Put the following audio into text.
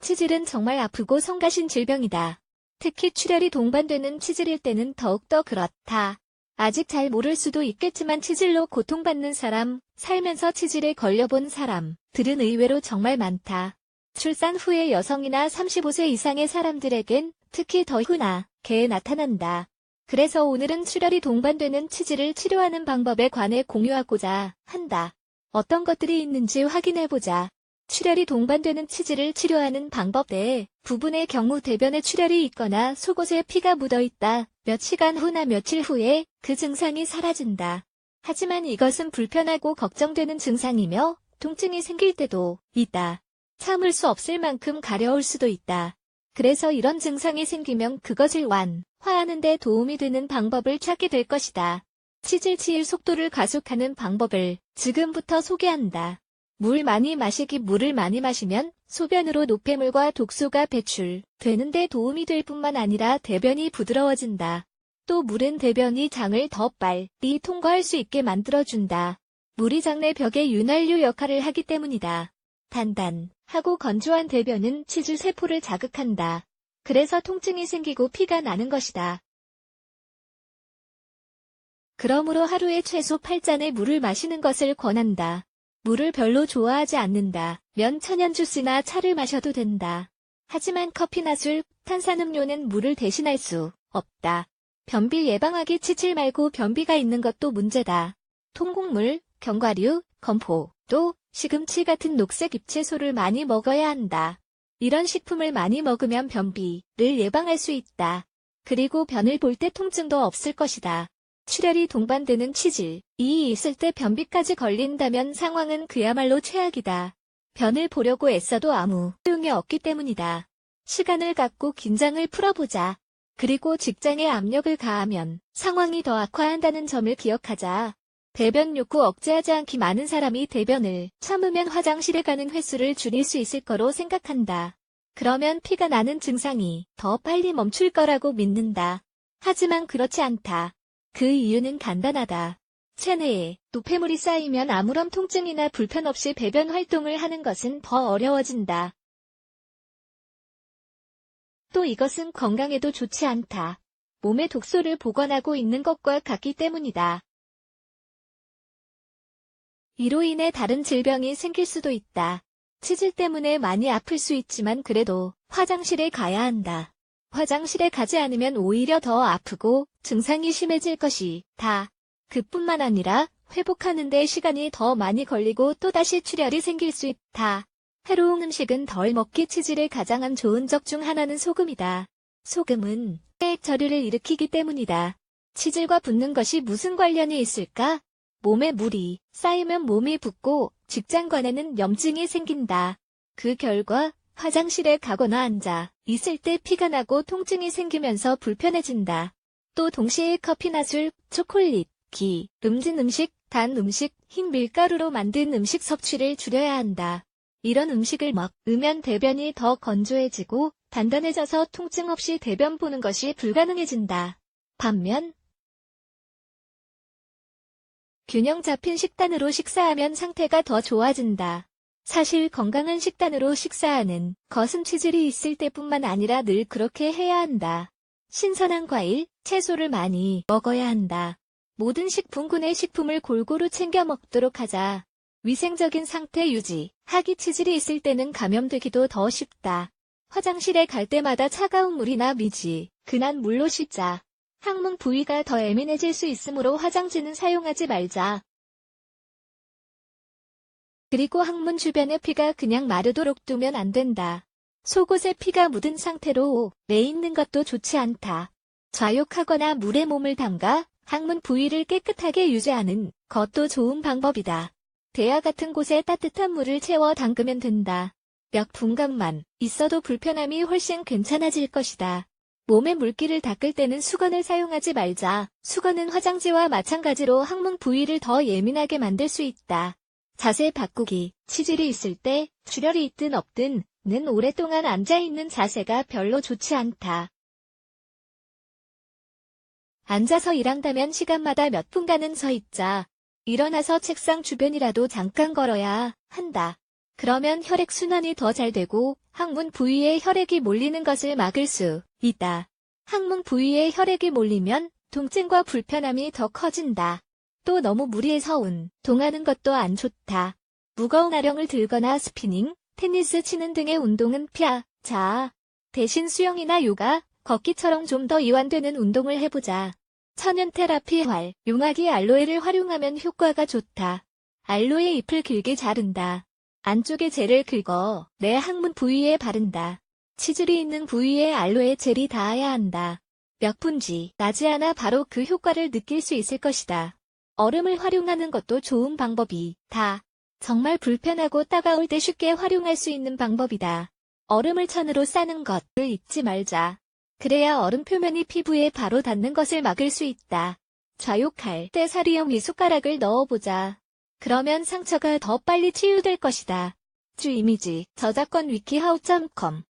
치질은 정말 아프고 성가신 질병이다. 특히 출혈이 동반되는 치질일 때는 더욱더 그렇다. 아직 잘 모를 수도 있겠지만 치질로 고통받는 사람, 살면서 치질에 걸려본 사람들은 의외로 정말 많다. 출산 후에 여성이나 35세 이상의 사람들에겐 특히 더 흔하게 나타난다. 그래서 오늘은 출혈이 동반되는 치질을 치료하는 방법에 관해 공유하고자 한다. 어떤 것들이 있는지 확인해보자. 출혈이 동반되는 치질을 치료하는 방법. 부분의 경우 대변에 출혈이 있거나 속옷에 피가 묻어있다. 몇 시간 후나 며칠 후에 그 증상이 사라진다. 하지만 이것은 불편하고 걱정되는 증상이며 통증이 생길 때도 있다. 참을 수 없을 만큼 가려울 수도 있다. 그래서 이런 증상이 생기면 그것을 완화하는 데 도움이 되는 방법을 찾게 될 것이다. 치질 치유 속도를 가속하는 방법을 지금부터 소개한다. 물을 많이 마시면 소변으로 노폐물과 독소가 배출되는 데 도움이 될 뿐만 아니라 대변이 부드러워진다. 또 물은 대변이 장을 더 빨리 통과할 수 있게 만들어준다. 물이 장내 벽의 윤활유 역할을 하기 때문이다. 단단하고 건조한 대변은 치질 세포를 자극한다. 그래서 통증이 생기고 피가 나는 것이다. 그러므로 하루에 최소 8잔의 물을 마시는 것을 권한다. 물을 별로 좋아하지 않는다면 천연 주스나 차를 마셔도 된다. 하지만 커피나 술, 탄산음료는 물을 대신할 수 없다. 변비 예방하기. 치질 말고 변비가 있는 것도 문제다. 통곡물, 견과류, 건포도, 시금치 같은 녹색 잎채소를 많이 먹어야 한다. 이런 식품을 많이 먹으면 변비를 예방할 수 있다. 그리고 변을 볼 때 통증도 없을 것이다. 출혈이 동반되는 치질이 있을 때 변비까지 걸린다면 상황은 그야말로 최악이다. 변을 보려고 애써도 아무 소용이 없기 때문이다. 시간을 갖고 긴장을 풀어보자. 그리고 직장에 압력을 가하면 상황이 더 악화한다는 점을 기억하자. 대변 욕구 억제하지 않기. 많은 사람이 대변을 참으면 화장실에 가는 횟수를 줄일 수 있을 거로 생각한다. 그러면 피가 나는 증상이 더 빨리 멈출 거라고 믿는다. 하지만 그렇지 않다. 그 이유는 간단하다. 체내에 노폐물이 쌓이면 아무런 통증이나 불편 없이 배변 활동을 하는 것은 더 어려워진다. 또 이것은 건강에도 좋지 않다. 몸에 독소를 보관하고 있는 것과 같기 때문이다. 이로 인해 다른 질병이 생길 수도 있다. 치질 때문에 많이 아플 수 있지만 그래도 화장실에 가야 한다. 화장실에 가지 않으면 오히려 더 아프고 증상이 심해질 것이다. 그뿐만 아니라 회복하는 데 시간이 더 많이 걸리고 또다시 출혈이 생길 수 있다. 해로운 음식은 덜 먹기. 치질에 가장 안 좋은 적 중 하나는 소금이다. 소금은 폐액 저류를 일으키기 때문이다. 치질과 붓는 것이 무슨 관련이 있을까? 몸에 물이 쌓이면 몸이 붓고 직장관에는 염증이 생긴다. 그 결과 화장실에 가거나 앉아 있을 때 피가 나고 통증이 생기면서 불편해진다. 또 동시에 커피나 술, 초콜릿, 기름진 음식, 단 음식, 흰 밀가루로 만든 음식 섭취를 줄여야 한다. 이런 음식을 먹으면 대변이 더 건조해지고 단단해져서 통증 없이 대변 보는 것이 불가능해진다. 반면 균형 잡힌 식단으로 식사하면 상태가 더 좋아진다. 사실 건강한 식단으로 식사하는 것은 치질이 있을 때뿐만 아니라 늘 그렇게 해야 한다. 신선한 과일, 채소를 많이 먹어야 한다. 모든 식품군의 식품을 골고루 챙겨 먹도록 하자. 위생적인 상태 유지하기. 치질이 있을 때는 감염되기도 더 쉽다. 화장실에 갈 때마다 차가운 물이나 미지근한 물로 씻자. 항문 부위가 더 예민해질 수 있으므로 화장지는 사용하지 말자. 그리고 항문 주변에 피가 그냥 마르도록 두면 안 된다. 속옷에 피가 묻은 상태로 오래 있는 것도 좋지 않다. 좌욕하거나 물에 몸을 담가 항문 부위를 깨끗하게 유지하는 것도 좋은 방법이다. 대야 같은 곳에 따뜻한 물을 채워 담그면 된다. 몇 분간만 있어도 불편함이 훨씬 괜찮아질 것이다. 몸에 물기를 닦을 때는 수건을 사용하지 말자. 수건은 화장지와 마찬가지로 항문 부위를 더 예민하게 만들 수 있다. 자세 바꾸기. 치질이 있을 때 출혈이 있든 없든 는 오랫동안 앉아있는 자세가 별로 좋지 않다. 앉아서 일한다면 시간마다 몇 분간은 서 있자. 일어나서 책상 주변이라도 잠깐 걸어야 한다. 그러면 혈액순환이 더 잘 되고 항문 부위에 혈액이 몰리는 것을 막을 수 있다. 항문 부위에 혈액이 몰리면 통증과 불편함이 더 커진다. 또 너무 무리해서 운동하는 것도 안 좋다. 무거운 아령을 들거나 스피닝, 테니스 치는 등의 운동은 피하자. 대신 수영이나 요가, 걷기처럼 좀 더 이완되는 운동을 해보자. 천연 테라피 활용하기 알로에를 활용하면 효과가 좋다. 알로에 잎을 길게 자른다. 안쪽에 젤을 긁어 내 항문 부위에 바른다. 치질이 있는 부위에 알로에 젤이 닿아야 한다. 몇 분 지나지 않아 바로 그 효과를 느낄 수 있을 것이다. 얼음을 활용하는 것도 좋은 방법이다. 정말 불편하고 따가울 때 쉽게 활용할 수 있는 방법이다. 얼음을 천으로 싸는 것을 잊지 말자. 그래야 얼음 표면이 피부에 바로 닿는 것을 막을 수 있다. 좌욕할 때 사리용 미숟가락을 넣어보자. 그러면 상처가 더 빨리 치유될 것이다. 주 이미지 저작권 위키하우.com